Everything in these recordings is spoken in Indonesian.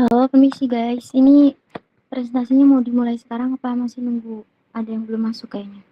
Halo, permisi guys. Ini presentasinya mau dimulai sekarang apa masih nunggu? Ada yang belum masuk kayaknya.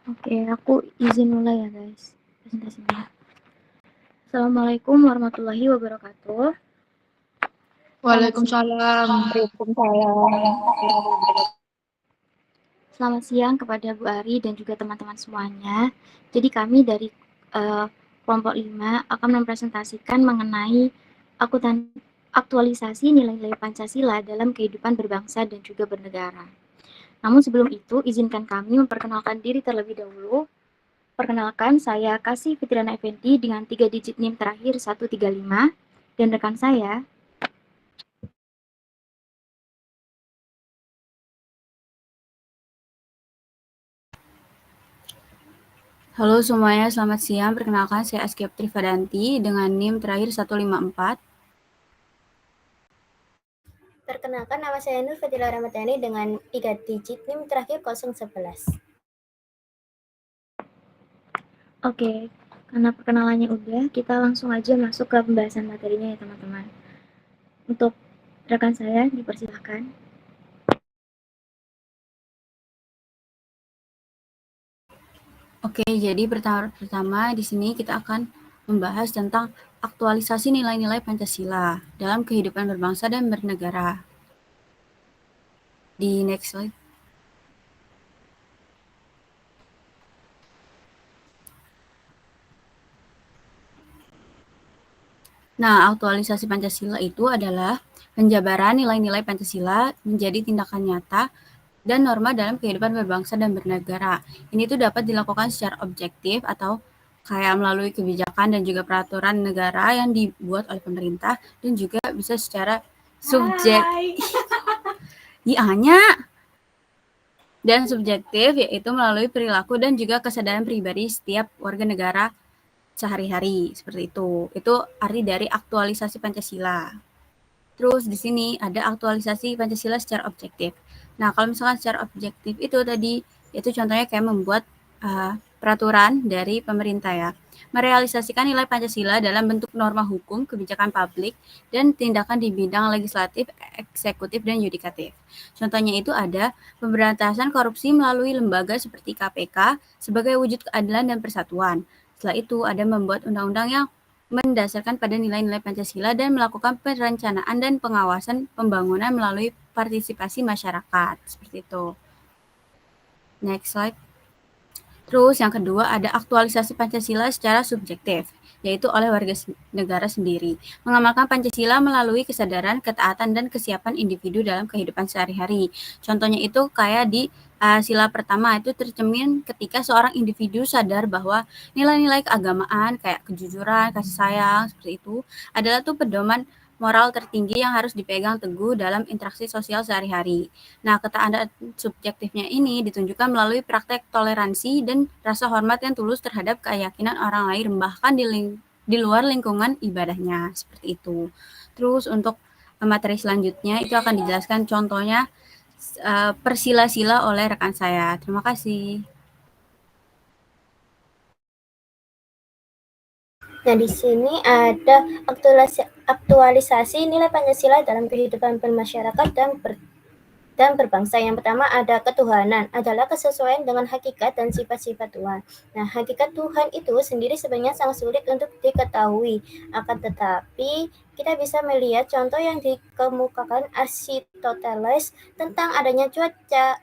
Oke, aku izin mulai ya guys presentasinya. Assalamualaikum warahmatullahi wabarakatuh. Waalaikumsalam. Selamat siang kepada Bu Ari dan juga teman-teman semuanya. Jadi kami dari kelompok 5 akan mempresentasikan mengenai aktualisasi nilai-nilai Pancasila dalam kehidupan berbangsa dan juga bernegara. Namun sebelum itu, izinkan kami memperkenalkan diri terlebih dahulu. Perkenalkan, saya Kasih Fitriana Effendi dengan 3 digit NIM terakhir 135, dan rekan saya. Halo semuanya, selamat siang. Perkenalkan, saya Askia Trivadanti dengan NIM terakhir 154. Perkenalkan, nama saya Nur Fatila Ramadhani dengan 3 digit NIM terakhir 011. Oke, karena perkenalannya udah, kita langsung aja masuk ke pembahasan materinya ya teman-teman. Untuk rekan saya, dipersilahkan. Oke, jadi pertama di sini kita akan membahas tentang aktualisasi nilai-nilai Pancasila dalam kehidupan berbangsa dan bernegara. Di next slide. Nah, aktualisasi Pancasila itu adalah penjabaran nilai-nilai Pancasila menjadi tindakan nyata dan norma dalam kehidupan berbangsa dan bernegara. Ini tuh dapat dilakukan secara objektif atau kayak melalui kebijakan dan juga peraturan negara yang dibuat oleh pemerintah, dan juga bisa secara subjektif, yaitu melalui perilaku dan juga kesadaran pribadi setiap warga negara sehari-hari, seperti itu. Itu arti dari aktualisasi Pancasila. Terus di sini ada aktualisasi Pancasila secara objektif. Nah, kalau misalkan secara objektif itu tadi, itu contohnya kayak membuat peraturan dari pemerintah ya, merealisasikan nilai Pancasila dalam bentuk norma hukum, kebijakan publik, dan tindakan di bidang legislatif, eksekutif, dan yudikatif. Contohnya itu ada pemberantasan korupsi melalui lembaga seperti KPK sebagai wujud keadilan dan persatuan. Setelah itu ada membuat undang-undang yang mendasarkan pada nilai-nilai Pancasila dan melakukan perencanaan dan pengawasan pembangunan melalui partisipasi masyarakat. Seperti itu. Next slide. Terus yang kedua ada aktualisasi Pancasila secara subjektif, yaitu oleh warga negara sendiri. Mengamalkan Pancasila melalui kesadaran, ketaatan, dan kesiapan individu dalam kehidupan sehari-hari. Contohnya itu kayak di sila pertama itu tercermin ketika seorang individu sadar bahwa nilai-nilai keagamaan kayak kejujuran, kasih sayang, seperti itu adalah tuh pedoman moral tertinggi yang harus dipegang teguh dalam interaksi sosial sehari-hari. Nah, ketaatan subjektifnya ini ditunjukkan melalui praktek toleransi dan rasa hormat yang tulus terhadap keyakinan orang lain, bahkan di luar lingkungan ibadahnya, seperti itu. Terus untuk materi selanjutnya itu akan dijelaskan contohnya persila-sila oleh rekan saya. Terima kasih. Nah, di sini ada aktualisasi nilai Pancasila dalam kehidupan bermasyarakat dan berbangsa. Yang pertama ada ketuhanan, adalah kesesuaian dengan hakikat dan sifat-sifat Tuhan. Nah, hakikat Tuhan itu sendiri sebenarnya sangat sulit untuk diketahui. Akan tetapi, kita bisa melihat contoh yang dikemukakan Aristoteles tentang adanya cuaca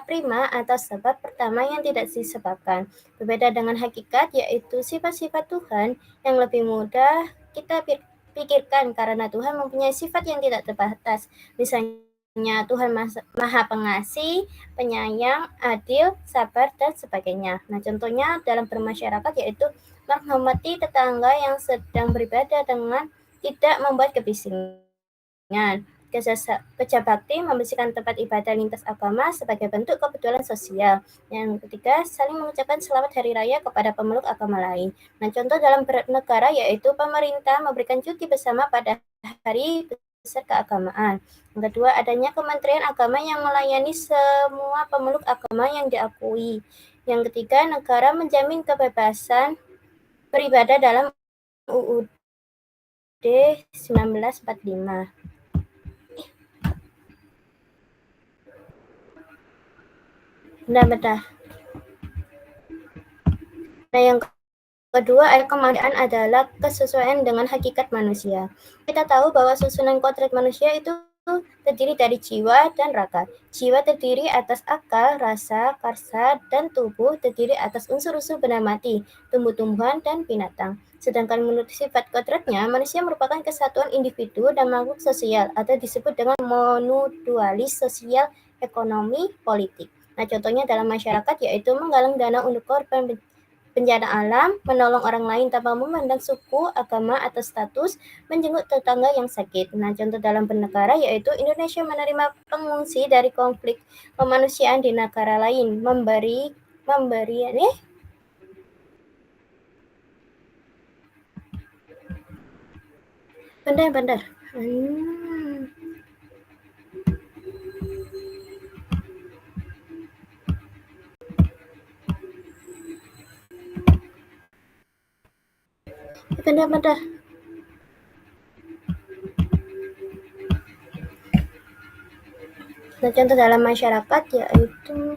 prima atau sebab pertama yang tidak disebabkan. Berbeda dengan hakikat, yaitu sifat-sifat Tuhan yang lebih mudah kita pikirkan karena Tuhan mempunyai sifat yang tidak terbatas. Misalnya Tuhan Maha Pengasih, penyayang, adil, sabar, dan sebagainya. Nah, contohnya dalam bermasyarakat yaitu menghormati tetangga yang sedang beribadah dengan tidak membuat kebisingan. Kerja bakti membersihkan tempat ibadah lintas agama sebagai bentuk kepedulian sosial. Yang ketiga, saling mengucapkan selamat hari raya kepada pemeluk agama lain. Nah, contoh dalam bernegara yaitu pemerintah memberikan cuti bersama pada hari besar keagamaan. Yang kedua, adanya Kementerian Agama yang melayani semua pemeluk agama yang diakui. Yang ketiga, negara menjamin kebebasan beribadah dalam UUD 1945. Benar-benar. Nah, yang kedua, kemanusiaan adalah kesesuaian dengan hakikat manusia. Kita tahu bahwa susunan kodrat manusia itu terdiri dari jiwa dan raga. Jiwa terdiri atas akal, rasa, karsa, dan tubuh terdiri atas unsur-unsur benda mati, tumbuh-tumbuhan, dan binatang. Sedangkan menurut sifat kodratnya, manusia merupakan kesatuan individu dan makhluk sosial atau disebut dengan monodualis sosial, ekonomi, politik. Nah, contohnya dalam masyarakat yaitu menggalang dana untuk korban bencana alam, menolong orang lain tanpa memandang suku, agama, atau status, menjenguk tetangga yang sakit. Nah, contoh dalam bernegara yaitu Indonesia menerima pengungsi dari konflik kemanusiaan di negara lain, memberi Bentar. Bentar. Nah, contoh dalam masyarakat yaitu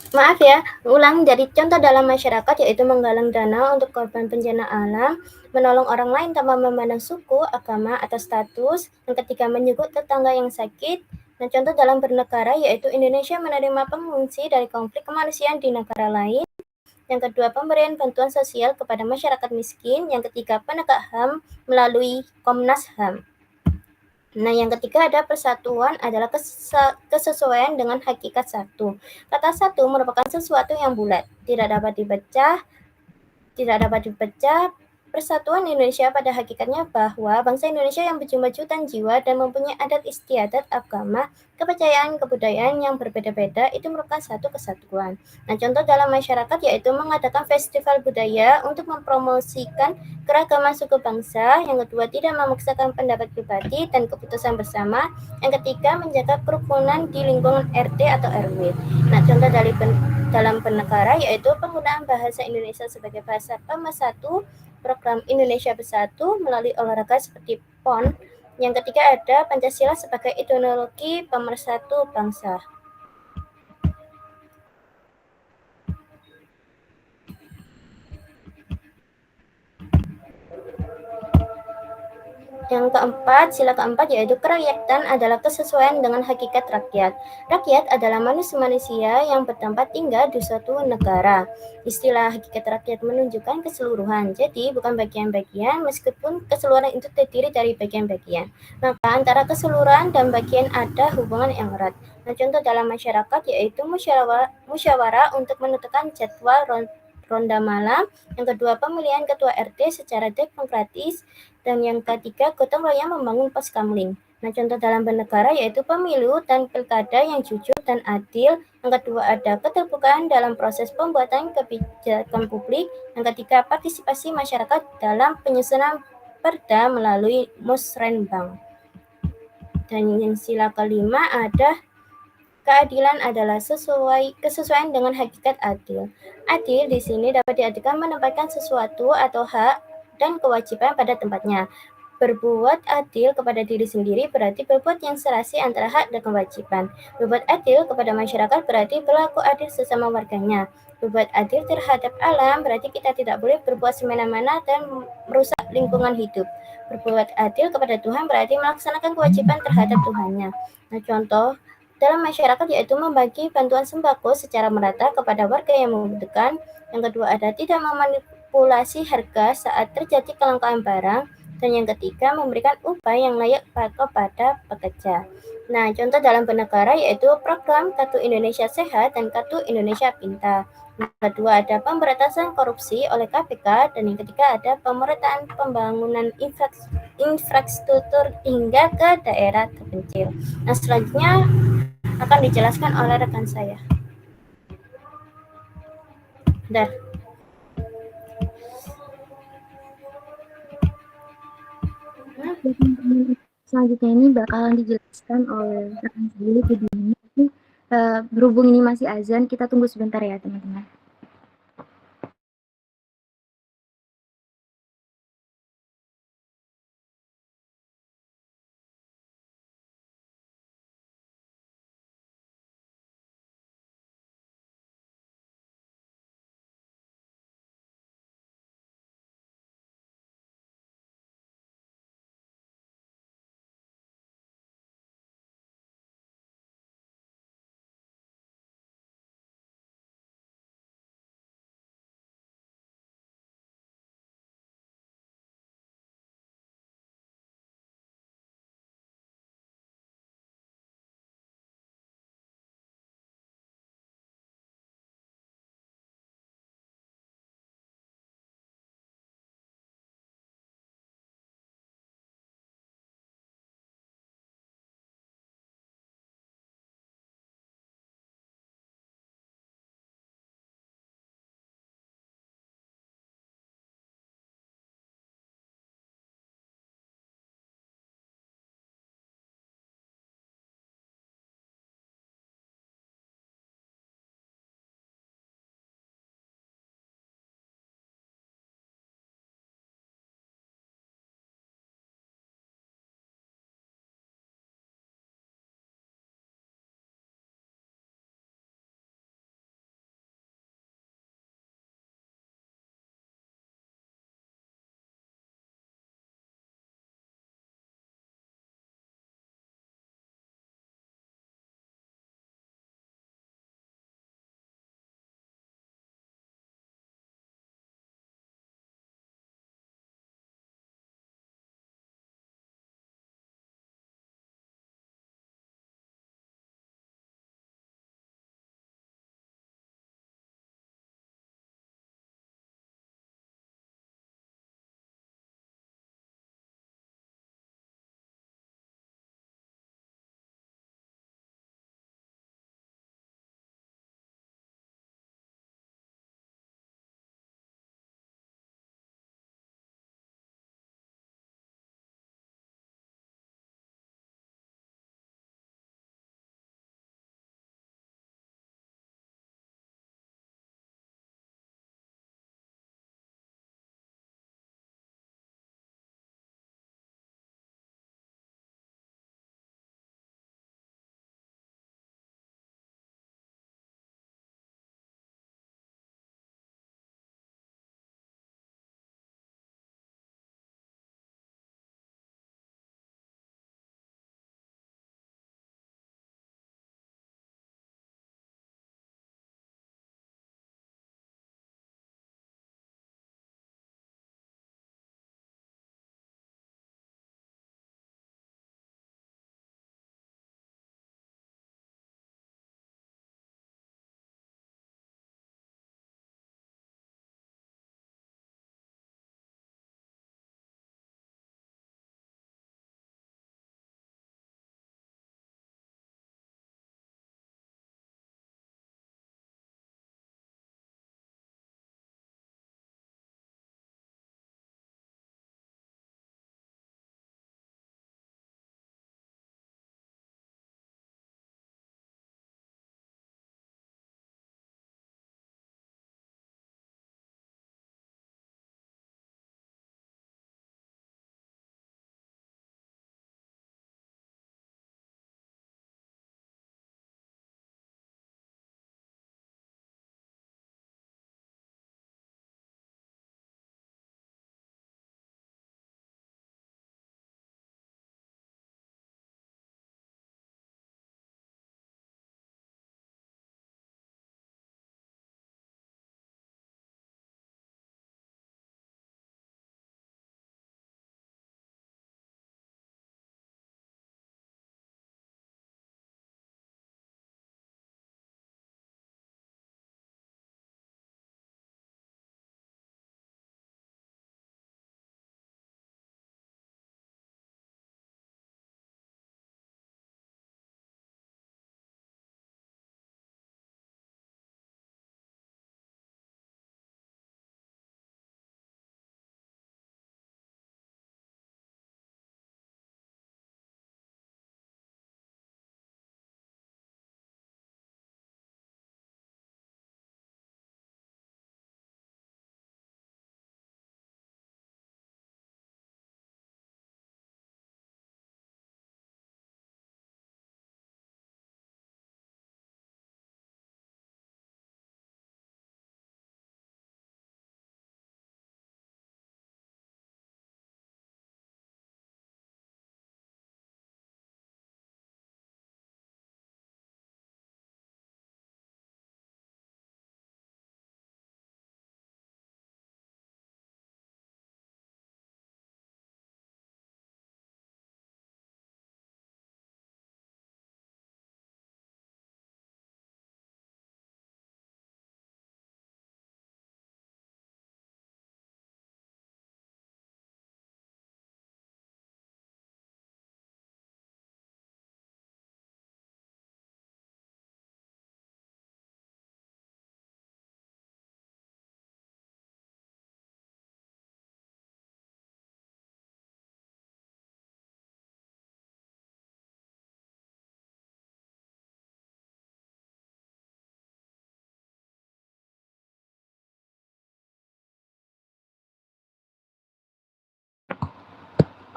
maaf ya, ulang. Jadi contoh dalam masyarakat yaitu menggalang dana untuk korban bencana alam, menolong orang lain tanpa memandang suku, agama, atau status. Yang ketiga, menjenguk tetangga yang sakit. Nah, contoh dalam bernegara yaitu Indonesia menerima pengungsi dari konflik kemanusiaan di negara lain. Yang kedua, pemberian bantuan sosial kepada masyarakat miskin. Yang ketiga, penegak HAM melalui Komnas HAM. Nah, yang ketiga ada persatuan adalah kesesuaian dengan hakikat satu. Kata satu merupakan sesuatu yang bulat, tidak dapat dipecah. Persatuan Indonesia pada hakikatnya bahwa bangsa Indonesia yang berjumlah jutaan jiwa dan mempunyai adat istiadat, agama, kepercayaan, kebudayaan yang berbeda-beda itu merupakan satu kesatuan. Nah, contoh dalam masyarakat yaitu mengadakan festival budaya untuk mempromosikan keragaman suku bangsa. Yang kedua, tidak memaksakan pendapat pribadi dan keputusan bersama. Yang ketiga, menjaga kerukunan di lingkungan RT atau RW. Nah, contoh dalam bernegara yaitu penggunaan bahasa Indonesia sebagai bahasa pemersatu, program Indonesia Bersatu melalui olahraga seperti PON. Yang ketiga ada Pancasila sebagai ideologi pemersatu bangsa. Yang keempat, sila keempat yaitu kerakyatan adalah kesesuaian dengan hakikat rakyat. Rakyat adalah manusia yang bertempat tinggal di suatu negara. Istilah hakikat rakyat menunjukkan keseluruhan, jadi bukan bagian-bagian meskipun keseluruhan itu terdiri dari bagian-bagian. Maka antara keseluruhan dan bagian ada hubungan yang erat. Nah, contoh dalam masyarakat yaitu musyawarah untuk menentukan jadwal ronda malam. Yang kedua, pemilihan ketua RT secara demokratis. Dan yang ketiga, gotong royong membangun pos kamling. Nah, contoh dalam bernegara yaitu pemilu dan pilkada yang jujur dan adil. Yang kedua, ada keterbukaan dalam proses pembuatan kebijakan publik. Yang ketiga, partisipasi masyarakat dalam penyusunan perda melalui musrenbang. Dan yang sila kelima ada keadilan adalah kesesuaian dengan hakikat adil. Adil di sini dapat diartikan menempatkan sesuatu atau hak dan kewajiban pada tempatnya. Berbuat adil kepada diri sendiri berarti berbuat yang serasi antara hak dan kewajiban. Berbuat adil kepada masyarakat berarti berlaku adil sesama warganya. Berbuat adil terhadap alam berarti kita tidak boleh berbuat semena-mena dan merusak lingkungan hidup. Berbuat adil kepada Tuhan berarti melaksanakan kewajiban terhadap Tuhannya. Nah, contoh dalam masyarakat, yaitu membagi bantuan sembako secara merata kepada warga yang membutuhkan. Yang kedua, ada tidak memanipulasi harga saat terjadi kelangkaan barang. Dan yang ketiga, memberikan upah yang layak kepada pekerja. Nah, contoh dalam bernegara yaitu program Kartu Indonesia Sehat dan Kartu Indonesia Pintar. Yang kedua, ada pemberantasan korupsi oleh KPK. Dan yang ketiga, ada pemerataan pembangunan infrastruktur hingga ke daerah terpencil. Nah, selanjutnya akan dijelaskan oleh rekan saya. Bentar. Selanjutnya ini bakalan dijelaskan oleh rekan saya videonya. Tapi berhubung ini masih azan, kita tunggu sebentar ya teman-teman.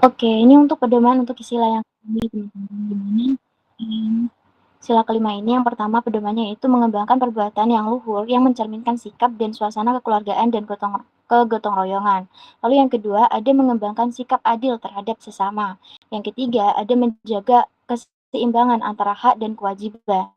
Oke, ini untuk pedoman untuk sila yang ini teman-teman, dimana sila kelima ini yang pertama pedomannya yaitu mengembangkan perbuatan yang luhur yang mencerminkan sikap dan suasana kekeluargaan dan kegotong royongan. Lalu yang kedua ada mengembangkan sikap adil terhadap sesama. Yang ketiga ada menjaga keseimbangan antara hak dan kewajiban.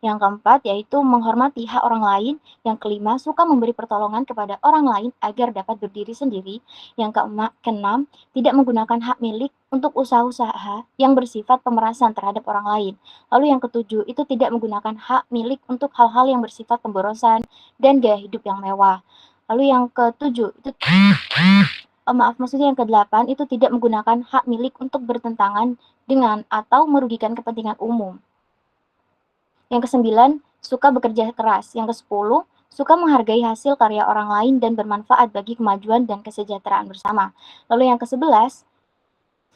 Yang keempat yaitu menghormati hak orang lain. Yang kelima, suka memberi pertolongan kepada orang lain agar dapat berdiri sendiri. Yang keenam, tidak menggunakan hak milik untuk usaha-usaha yang bersifat pemerasan terhadap orang lain. Lalu yang ketujuh, itu tidak menggunakan hak milik untuk hal-hal yang bersifat pemborosan dan gaya hidup yang mewah. Lalu yang ketujuh, itu maksudnya yang kedelapan, itu tidak menggunakan hak milik untuk bertentangan dengan atau merugikan kepentingan umum. Yang kesembilan, suka bekerja keras. Yang kesepuluh, suka menghargai hasil karya orang lain dan bermanfaat bagi kemajuan dan kesejahteraan bersama. Lalu yang kesebelas,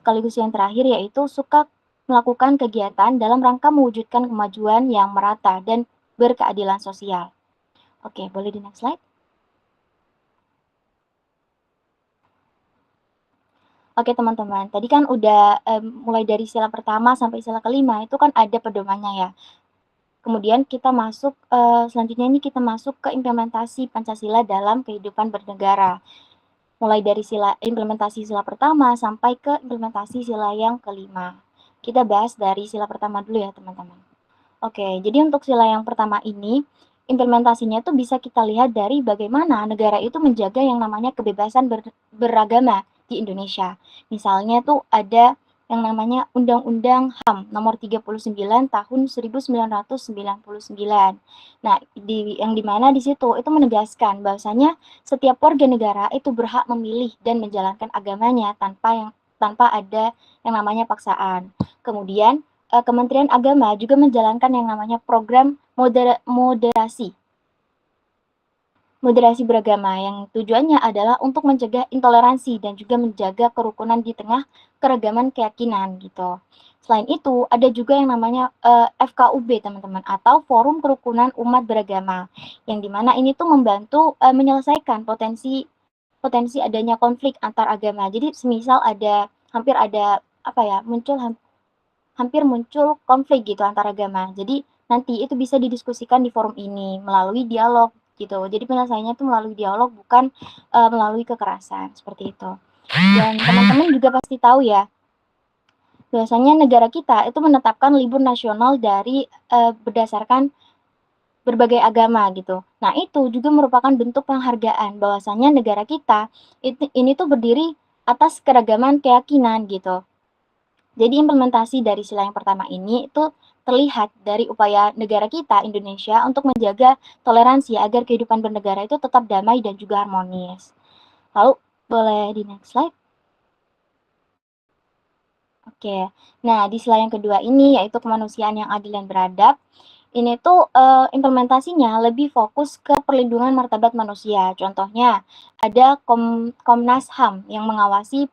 sekaligus yang terakhir yaitu suka melakukan kegiatan dalam rangka mewujudkan kemajuan yang merata dan berkeadilan sosial. Oke, boleh di next slide. Oke teman-teman, tadi kan udah mulai dari sila pertama sampai sila kelima itu kan ada pedomannya ya. Kemudian kita masuk, selanjutnya ini kita masuk ke implementasi Pancasila dalam kehidupan bernegara. Mulai dari implementasi sila pertama sampai ke implementasi sila yang kelima. Kita bahas dari sila pertama dulu ya teman-teman. Oke, jadi untuk sila yang pertama ini, implementasinya tuh bisa kita lihat dari bagaimana negara itu menjaga yang namanya kebebasan beragama di Indonesia. Misalnya tuh ada yang namanya Undang-Undang HAM nomor 39 tahun 1999. Nah, yang dimana di situ itu menegaskan bahwasanya setiap warga negara itu berhak memilih dan menjalankan agamanya tanpa ada yang namanya paksaan. Kemudian Kementerian Agama juga menjalankan yang namanya program moderasi beragama yang tujuannya adalah untuk mencegah intoleransi dan juga menjaga kerukunan di tengah keragaman keyakinan gitu. Selain itu, ada juga yang namanya FKUB teman-teman, atau Forum Kerukunan Umat Beragama, yang dimana ini tuh membantu menyelesaikan potensi adanya konflik antar agama. Jadi semisal hampir ada hampir muncul konflik gitu antar agama. Jadi nanti itu bisa didiskusikan di forum ini melalui dialog gitu. Jadi penyelesaiannya itu melalui dialog bukan melalui kekerasan seperti itu. Dan teman-teman juga pasti tahu ya, biasanya negara kita itu menetapkan libur nasional dari berdasarkan berbagai agama gitu. Nah itu juga merupakan bentuk penghargaan bahwasanya negara kita ini tuh berdiri atas keragaman keyakinan gitu. Jadi implementasi dari sila yang pertama ini itu terlihat dari upaya negara kita, Indonesia, untuk menjaga toleransi agar kehidupan bernegara itu tetap damai dan juga harmonis. Lalu, boleh di next slide? Oke, nah di sila yang kedua ini yaitu kemanusiaan yang adil dan beradab. Ini tuh implementasinya lebih fokus ke perlindungan martabat manusia. Contohnya ada Komnas HAM yang mengawasi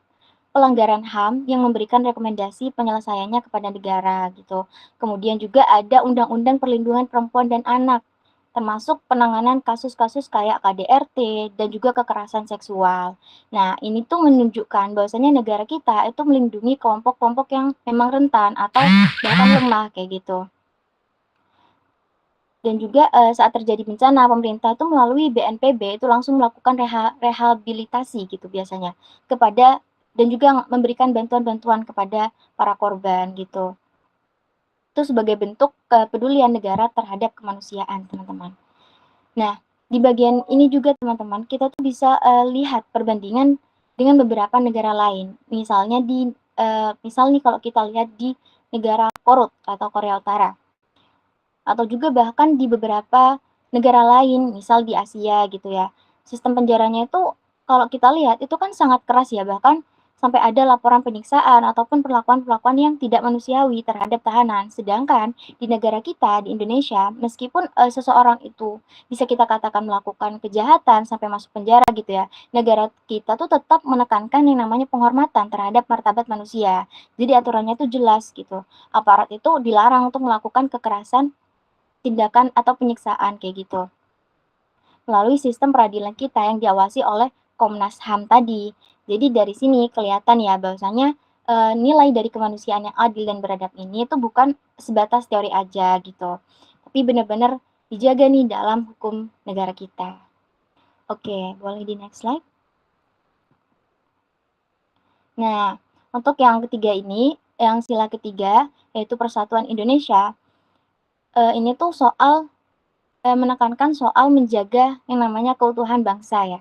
pelanggaran HAM yang memberikan rekomendasi penyelesaiannya kepada negara gitu. Kemudian juga ada Undang-Undang Perlindungan Perempuan dan Anak, termasuk penanganan kasus-kasus kayak KDRT dan juga kekerasan seksual. Nah, ini tuh menunjukkan bahwasanya negara kita itu melindungi kelompok-kelompok yang memang rentan atau bahkan lemah kayak gitu. Dan juga saat terjadi bencana, pemerintah itu melalui BNPB itu langsung melakukan rehabilitasi gitu biasanya kepada dan juga memberikan bantuan-bantuan kepada para korban gitu. Itu sebagai bentuk kepedulian negara terhadap kemanusiaan, teman-teman. Nah, di bagian ini juga teman-teman, kita tuh bisa lihat perbandingan dengan beberapa negara lain. Misalnya misal nih kalau kita lihat di negara Korut atau Korea Utara. Atau juga bahkan di beberapa negara lain, misal di Asia gitu ya. Sistem penjaranya itu kalau kita lihat itu kan sangat keras ya, bahkan sampai ada laporan penyiksaan ataupun perlakuan-perlakuan yang tidak manusiawi terhadap tahanan. Sedangkan di negara kita, di Indonesia, meskipun seseorang itu bisa kita katakan melakukan kejahatan sampai masuk penjara gitu ya, negara kita tuh tetap menekankan yang namanya penghormatan terhadap martabat manusia. Jadi aturannya tuh jelas gitu. Aparat itu dilarang untuk melakukan kekerasan, tindakan atau penyiksaan kayak gitu. Melalui sistem peradilan kita yang diawasi oleh Komnas HAM tadi. Jadi dari sini kelihatan ya bahwasanya nilai dari kemanusiaan yang adil dan beradab ini itu bukan sebatas teori aja gitu, tapi benar-benar dijaga nih dalam hukum negara kita. Oke, boleh di next slide. Nah, untuk yang ketiga ini, yang sila ketiga, yaitu Persatuan Indonesia, ini tuh soal menekankan soal menjaga yang namanya keutuhan bangsa ya.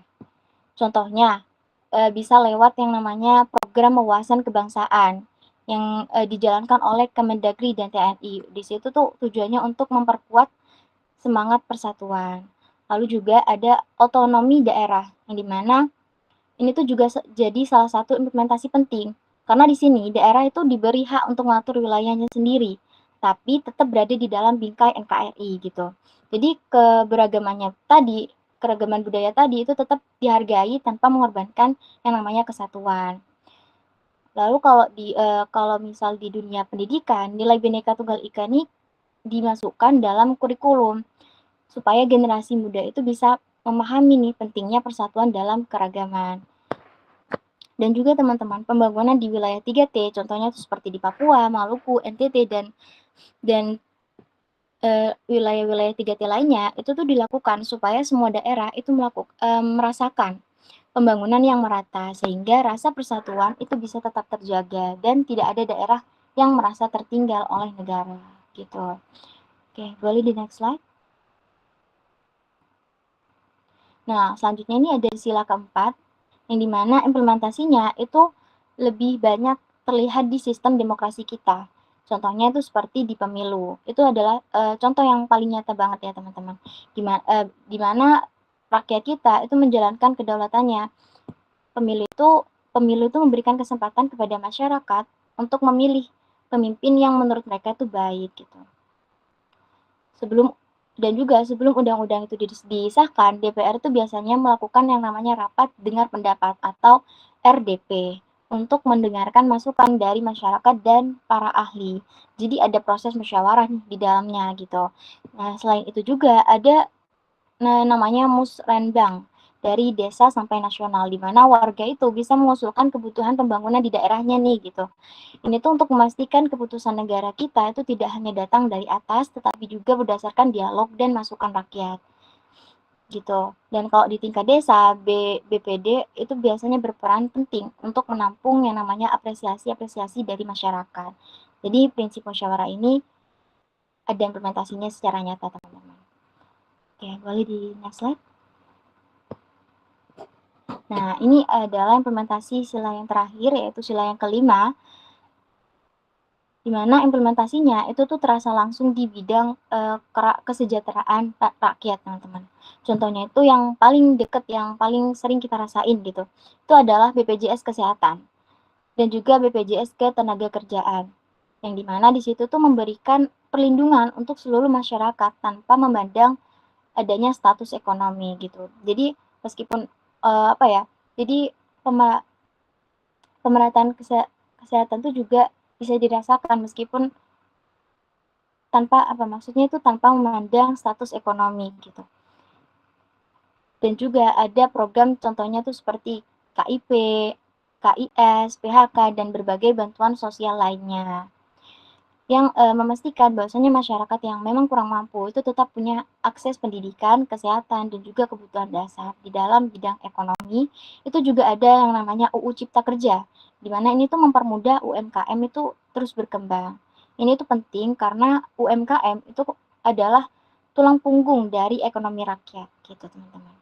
Contohnya, bisa lewat yang namanya program wawasan kebangsaan yang dijalankan oleh Kemendagri dan TNI. Di situ tuh tujuannya untuk memperkuat semangat persatuan. Lalu juga ada otonomi daerah, yang dimana ini tuh juga jadi salah satu implementasi penting. Karena di sini daerah itu diberi hak untuk mengatur wilayahnya sendiri, tapi tetap berada di dalam bingkai NKRI gitu. Jadi keragaman budaya tadi itu tetap dihargai tanpa mengorbankan yang namanya kesatuan. Lalu kalau misal di dunia pendidikan, nilai Bhinneka Tunggal Ika ini dimasukkan dalam kurikulum supaya generasi muda itu bisa memahami nih pentingnya persatuan dalam keragaman. Dan juga teman-teman, pembangunan di wilayah 3T, contohnya seperti di Papua, Maluku, NTT, dan wilayah-wilayah 3T lainnya, itu tuh dilakukan supaya semua daerah itu merasakan pembangunan yang merata, sehingga rasa persatuan itu bisa tetap terjaga, dan tidak ada daerah yang merasa tertinggal oleh negara, gitu. Oke, boleh di next slide. Nah, selanjutnya ini ada sila keempat, yang dimana implementasinya itu lebih banyak terlihat di sistem demokrasi kita. Contohnya itu seperti di pemilu. Itu adalah contoh yang paling nyata banget ya teman-teman. Di mana rakyat kita itu menjalankan kedaulatannya. Pemilu itu memberikan kesempatan kepada masyarakat untuk memilih pemimpin yang menurut mereka itu baik gitu. Sebelum undang-undang itu disahkan, DPR itu biasanya melakukan yang namanya rapat dengar pendapat atau RDP untuk mendengarkan masukan dari masyarakat dan para ahli. Jadi ada proses musyawarah di dalamnya gitu. Nah, selain itu juga ada namanya musrenbang dari desa sampai nasional, di mana warga itu bisa mengusulkan kebutuhan pembangunan di daerahnya nih gitu. Ini tuh untuk memastikan keputusan negara kita itu tidak hanya datang dari atas, tetapi juga berdasarkan dialog dan masukan rakyat. Gitu. Dan kalau di tingkat desa, BPD itu biasanya berperan penting untuk menampung yang namanya apresiasi-apresiasi dari masyarakat. Jadi prinsip musyawarah ini ada implementasinya secara nyata, teman-teman. Oke, boleh di next slide. Nah, ini adalah implementasi sila yang terakhir, yaitu sila yang kelima, di mana implementasinya itu tuh terasa langsung di bidang kesejahteraan rakyat, teman-teman. Contohnya itu yang paling dekat, yang paling sering kita rasain gitu, itu adalah BPJS Kesehatan dan juga BPJS Ketenagakerjaan, yang dimana di situ tuh memberikan perlindungan untuk seluruh masyarakat tanpa memandang adanya status ekonomi gitu. Jadi meskipun jadi pemerataan kesehatan tuh juga bisa dirasakan meskipun maksudnya itu tanpa memandang status ekonomi gitu. Dan juga ada program contohnya tuh seperti KIP, KIS, PHK, dan berbagai bantuan sosial lainnya yang memastikan bahwasanya masyarakat yang memang kurang mampu itu tetap punya akses pendidikan, kesehatan, dan juga kebutuhan dasar. Di dalam bidang ekonomi, itu juga ada yang namanya UU Cipta Kerja, di mana ini tuh mempermudah UMKM itu terus berkembang. Ini tuh penting karena UMKM itu adalah tulang punggung dari ekonomi rakyat, gitu teman-teman.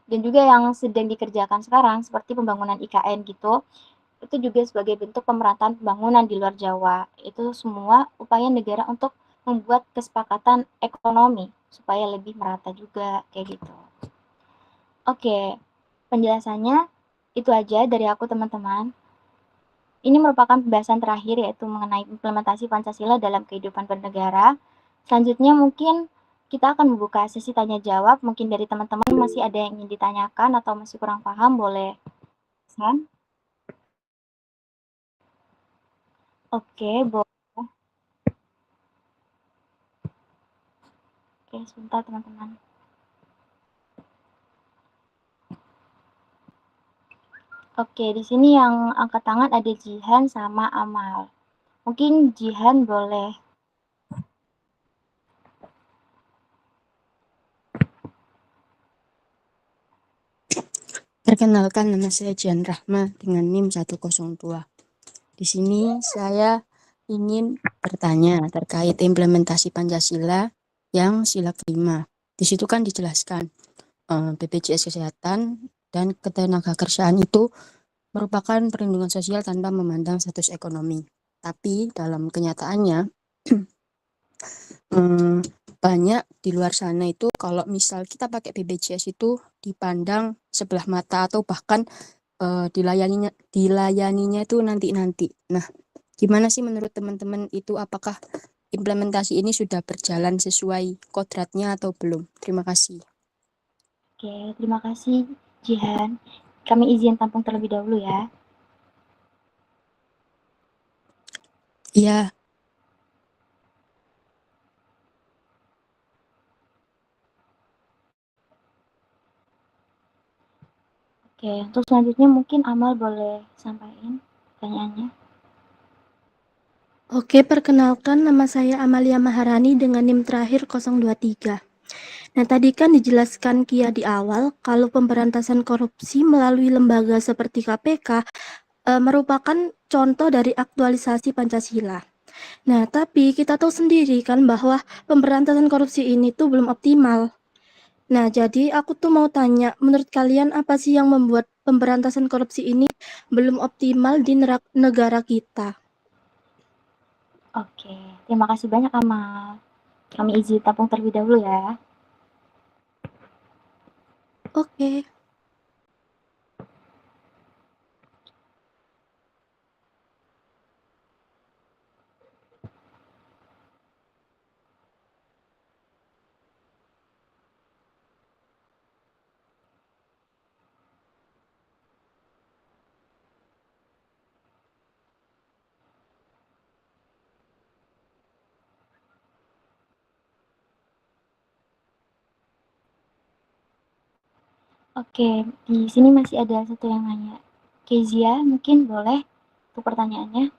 Dan juga yang sedang dikerjakan sekarang, seperti pembangunan IKN gitu, itu juga sebagai bentuk pemerataan pembangunan di luar Jawa. Itu semua upaya negara untuk membuat kesepakatan ekonomi supaya lebih merata juga, kayak gitu. Oke, penjelasannya itu aja dari aku teman-teman. Ini merupakan pembahasan terakhir yaitu mengenai implementasi Pancasila dalam kehidupan bernegara. Selanjutnya mungkin kita akan membuka sesi tanya jawab. Mungkin dari teman-teman masih ada yang ingin ditanyakan atau masih kurang paham, boleh pesan. Oke, boleh. Oke, sebentar teman-teman. Oke, di sini yang angkat tangan ada Jihan sama Amal. Mungkin Jihan boleh. Perkenalkan, nama saya Jihan Rahma dengan NIM 102. Di sini saya ingin bertanya terkait implementasi Pancasila yang sila kelima. Di situ kan dijelaskan BPJS Kesehatan dan Ketenagakerjaan itu merupakan perlindungan sosial tanpa memandang status ekonomi. Tapi dalam kenyataannya banyak di luar sana itu kalau misal kita pakai BPJS itu dipandang sebelah mata atau bahkan dilayaninya itu nanti-nanti. Nah, gimana sih menurut teman-teman itu, apakah implementasi ini sudah berjalan sesuai kodratnya atau belum? Terima kasih. Oke, terima kasih Jihan. Kami izin tampung terlebih dahulu ya. Iya. Oke, untuk selanjutnya mungkin Amal boleh sampaikan pertanyaannya. Oke, perkenalkan nama saya Amalia Maharani dengan NIM terakhir 023. Nah, tadi kan dijelaskan Kia di awal kalau pemberantasan korupsi melalui lembaga seperti KPK merupakan contoh dari aktualisasi Pancasila. Nah, tapi kita tahu sendiri kan bahwa pemberantasan korupsi ini tuh belum optimal. Nah, jadi aku tuh mau tanya, menurut kalian apa sih yang membuat pemberantasan korupsi ini belum optimal di negara kita? Oke, terima kasih banyak Amal. Kami izin tampung terlebih dahulu ya. Oke. Oke, di sini masih ada satu yang nanya. Kezia, mungkin boleh untuk pertanyaannya?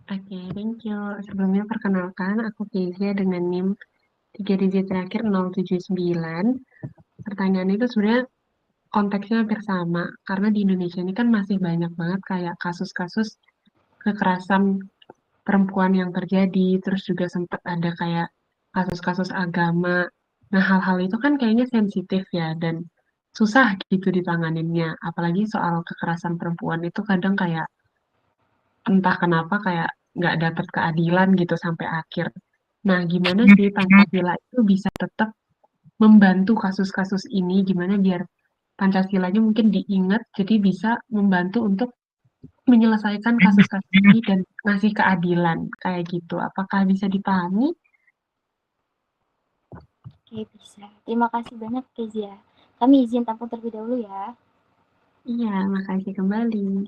Oke, thank you. Sebelumnya perkenalkan, aku Kezia dengan NIM 3 digit terakhir 079. Pertanyaan itu sebenarnya konteksnya hampir sama, karena di Indonesia ini kan masih banyak banget kayak kasus-kasus kekerasan perempuan yang terjadi, terus juga sempat ada kayak kasus-kasus agama. Nah, hal-hal itu kan kayaknya sensitif ya, dan susah gitu ditanganinnya. Apalagi soal kekerasan perempuan itu kadang kayak entah kenapa kayak nggak dapat keadilan gitu sampai akhir. Nah, gimana sih Pancasila itu bisa tetap membantu kasus-kasus ini, gimana biar Pancasilanya mungkin diingat, jadi bisa membantu untuk menyelesaikan kasus-kasus ini dan ngasih keadilan kayak gitu. Apakah bisa dipahami? Oke, bisa. Terima kasih banyak Kezia. Kami izin tampung terlebih dahulu ya. Iya, makasih kembali.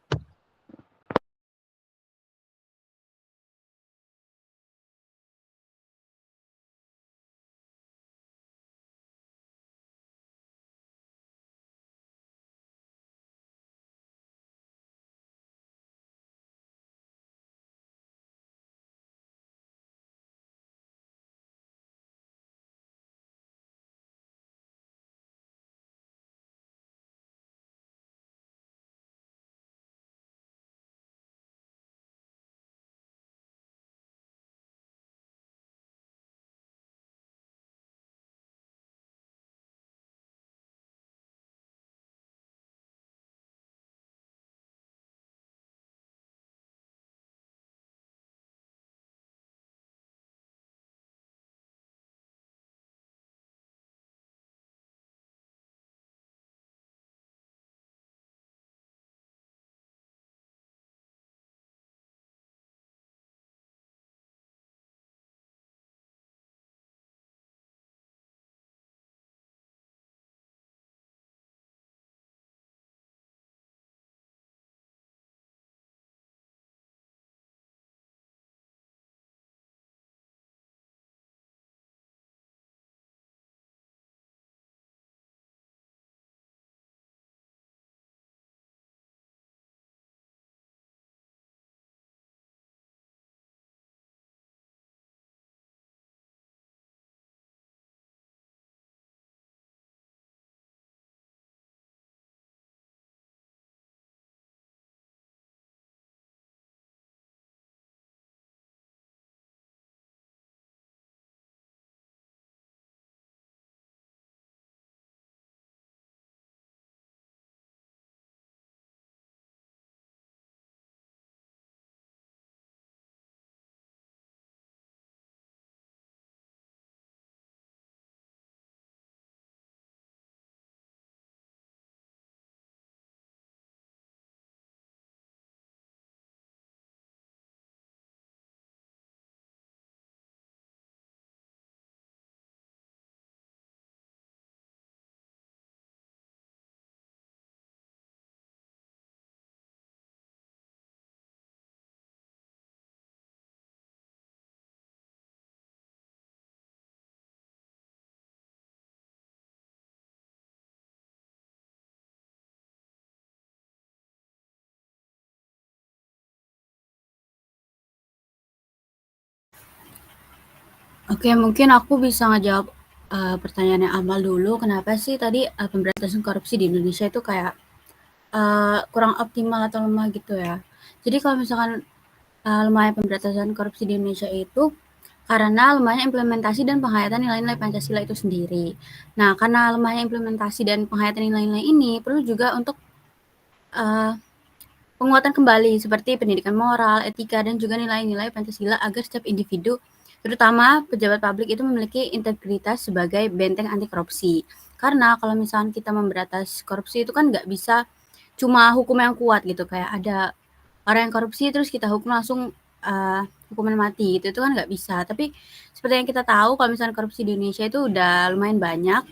Oke, mungkin aku bisa ngejawab pertanyaannya Amal dulu. Kenapa sih tadi pemberantasan korupsi di Indonesia itu kayak kurang optimal atau lemah gitu ya? Jadi kalau misalkan lemahnya pemberantasan korupsi di Indonesia itu karena lemahnya implementasi dan penghayatan nilai-nilai Pancasila itu sendiri. Nah, karena lemahnya implementasi dan penghayatan nilai-nilai ini perlu juga untuk uh, penguatan kembali seperti pendidikan moral, etika, dan juga nilai-nilai Pancasila agar setiap individu, terutama pejabat publik itu memiliki integritas sebagai benteng anti korupsi. Karena kalau misalnya kita memberantas korupsi itu kan nggak bisa cuma hukum yang kuat gitu, kayak ada orang yang korupsi terus kita hukum langsung hukuman mati gitu, itu kan nggak bisa. Tapi seperti yang kita tahu kalau misalnya korupsi di Indonesia itu udah lumayan banyak,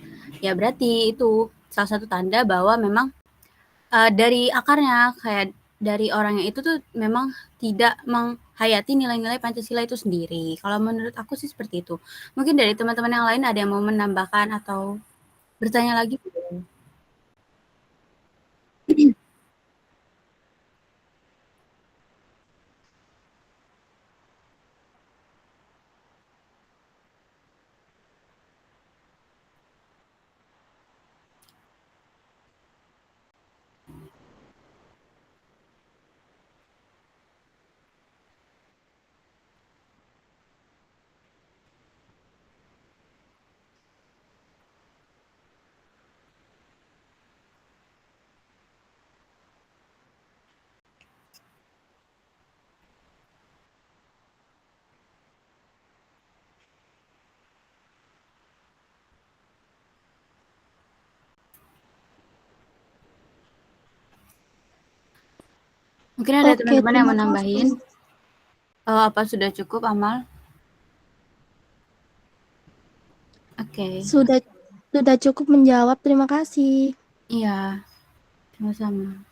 ya berarti itu salah satu tanda bahwa memang dari akarnya, kayak dari orangnya itu tuh memang tidak menghayati nilai-nilai Pancasila itu sendiri. Kalau menurut aku sih seperti itu. Mungkin dari teman-teman yang lain ada yang mau menambahkan atau bertanya lagi? Mungkin ada Oke, teman-teman yang terima mau kasih. nambahin? Apa sudah cukup, Amal? Oke. Sudah cukup menjawab. Terima kasih. Iya, sama-sama.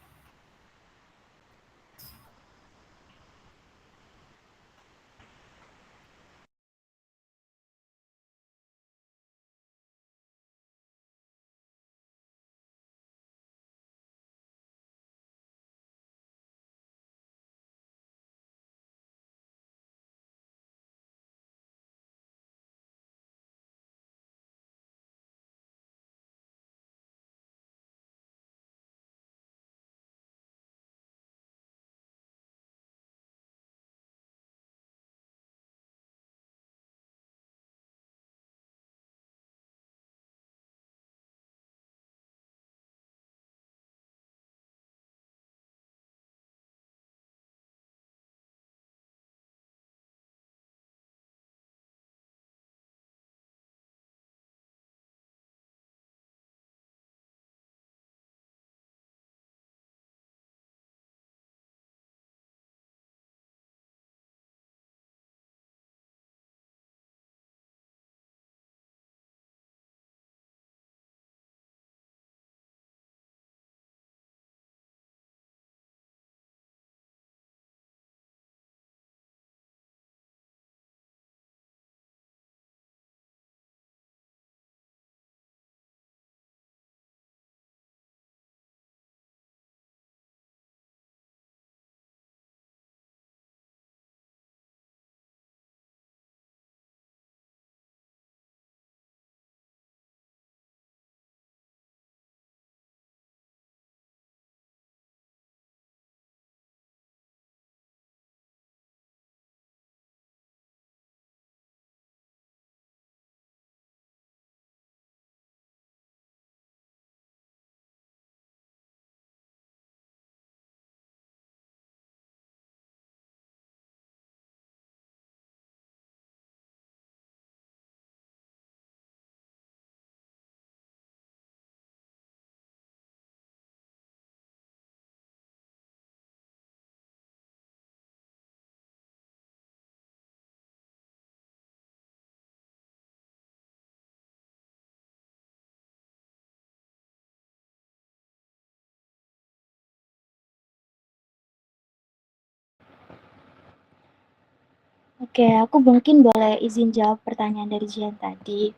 Oke, aku mungkin boleh izin jawab pertanyaan dari Jian tadi.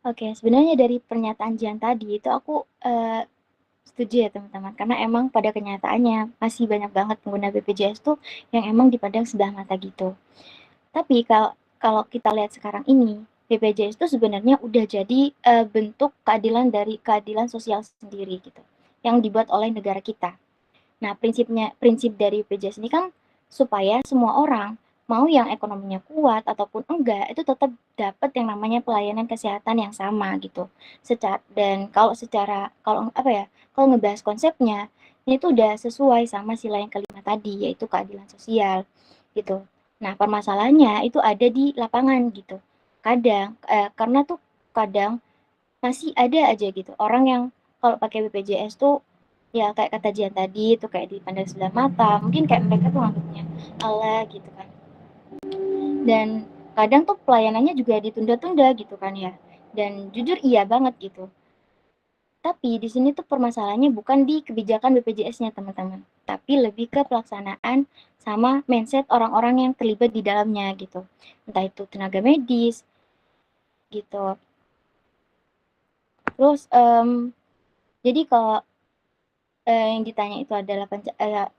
Oke, sebenarnya dari pernyataan Jian tadi itu aku setuju ya teman-teman, karena emang pada kenyataannya masih banyak banget pengguna BPJS tuh yang emang dipandang sebelah mata gitu. Tapi kalau kita lihat sekarang ini, BPJS itu sebenarnya udah jadi bentuk keadilan sosial sendiri gitu, yang dibuat oleh negara kita. Nah, prinsip dari BPJS ini kan supaya semua orang, mau yang ekonominya kuat ataupun enggak, itu tetap dapat yang namanya pelayanan kesehatan yang sama gitu. Kalau apa ya, kalau ngebahas konsepnya, ini tuh udah sesuai sama sila yang kelima tadi, yaitu keadilan sosial gitu. Nah, permasalahannya itu ada di lapangan gitu. Karena tuh kadang masih ada aja gitu orang yang kalau pakai BPJS tuh ya kayak kata Jian tadi itu kayak dipandang sebelah mata, mungkin kayak mereka tuh anggapnya Allah gitu kan. Dan kadang tuh pelayanannya juga ditunda-tunda gitu kan ya. Dan jujur iya banget gitu. Tapi di sini tuh permasalahannya bukan di kebijakan BPJS-nya teman-teman, tapi lebih ke pelaksanaan sama mindset orang-orang yang terlibat di dalamnya gitu. Entah itu tenaga medis gitu. Terus jadi kalau yang ditanya itu adalah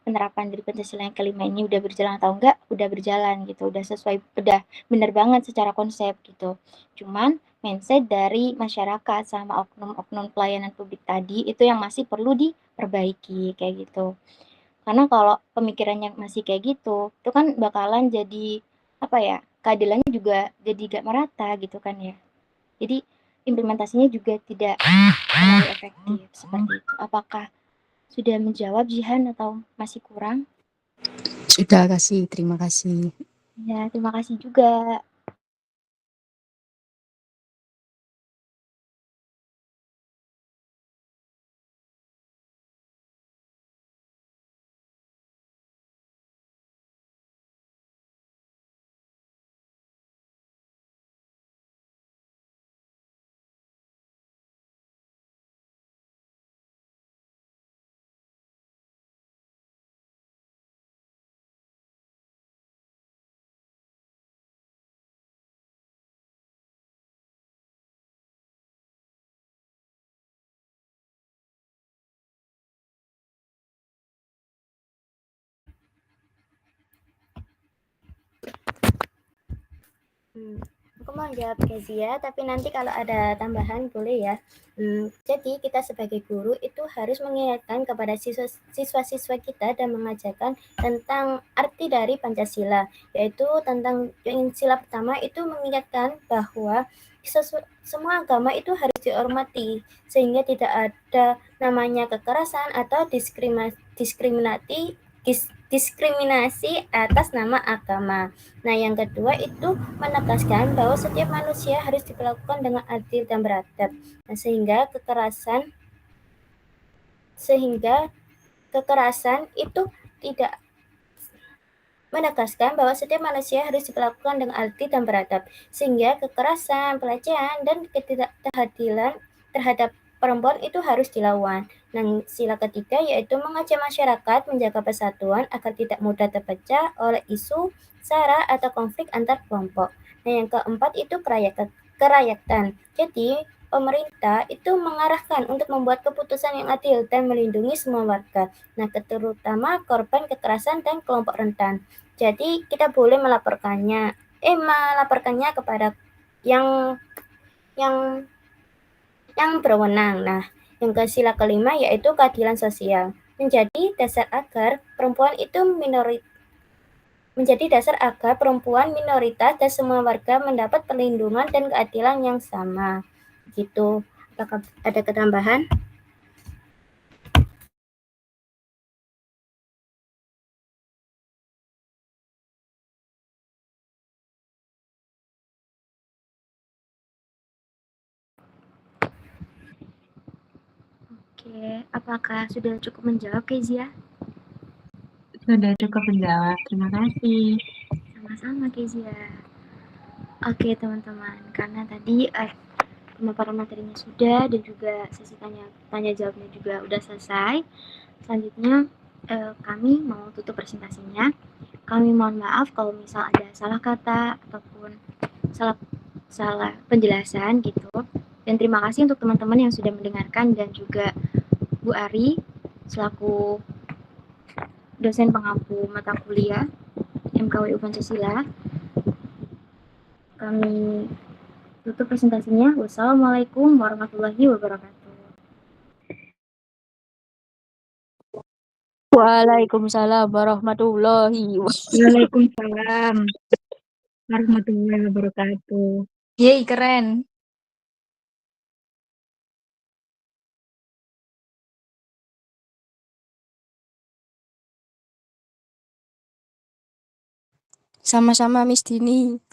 penerapan dari Pancasila yang kelima ini udah berjalan atau enggak, udah berjalan gitu, udah bener banget secara konsep gitu. Cuman mindset dari masyarakat sama oknum-oknum pelayanan publik tadi itu yang masih perlu diperbaiki kayak gitu. Karena kalau pemikirannya masih kayak gitu, itu kan bakalan jadi apa ya? Keadilannya juga jadi gak merata gitu kan ya. Jadi implementasinya juga tidak terlalu efektif seperti itu. Apakah sudah menjawab Jihan atau masih kurang? Sudah kasih, terima kasih. Ya, terima kasih juga. Aku mau jawab Kezia, tapi nanti kalau ada tambahan boleh ya. Jadi kita sebagai guru itu harus mengingatkan kepada siswa-siswa kita dan mengajarkan tentang arti dari Pancasila, yaitu tentang yang sila pertama itu mengingatkan bahwa semua agama itu harus dihormati, sehingga tidak ada namanya kekerasan atau diskriminasi atas nama agama. Nah, yang kedua itu menegaskan bahwa setiap manusia harus diperlakukan dengan adil dan beradab. Nah, sehingga kekerasan itu tidak menegaskan bahwa setiap manusia harus diperlakukan dengan adil dan beradab, sehingga kekerasan, pelecehan, dan ketidakadilan terhadap perempuan itu harus dilawan. Dan sila ketiga yaitu mengajak masyarakat menjaga persatuan agar tidak mudah terpecah oleh isu, sara, atau konflik antar kelompok. Nah, yang keempat itu kerakyatan. Jadi, pemerintah itu mengarahkan untuk membuat keputusan yang adil dan melindungi semua warga. Nah, terutama korban kekerasan dan kelompok rentan. Jadi kita boleh melaporkannya kepada yang yang berwenang. Nah, yang ke sila kelima yaitu keadilan sosial. Menjadi dasar agar perempuan minoritas dan semua warga mendapat perlindungan dan keadilan yang sama. Gitu. Apakah ada ketambahan? Oke, apakah sudah cukup menjawab Kezia? Sudah cukup menjawab, terima kasih. Sama-sama Kezia. Oke teman-teman, karena tadi pemaparan materinya sudah dan juga sesi tanya jawabnya juga udah selesai. Selanjutnya kami mau tutup presentasinya. Kami mohon maaf kalau misal ada salah kata ataupun salah penjelasan gitu. Dan terima kasih untuk teman-teman yang sudah mendengarkan dan juga Bu Ari selaku dosen pengampu mata kuliah MKWU Pancasila. Kami tutup presentasinya. Wassalamualaikum warahmatullahi wabarakatuh. Waalaikumsalam warahmatullahi wabarakatuh. Waalaikumsalam warahmatullahi wabarakatuh. Yeay, keren. Sama-sama Miss Dini.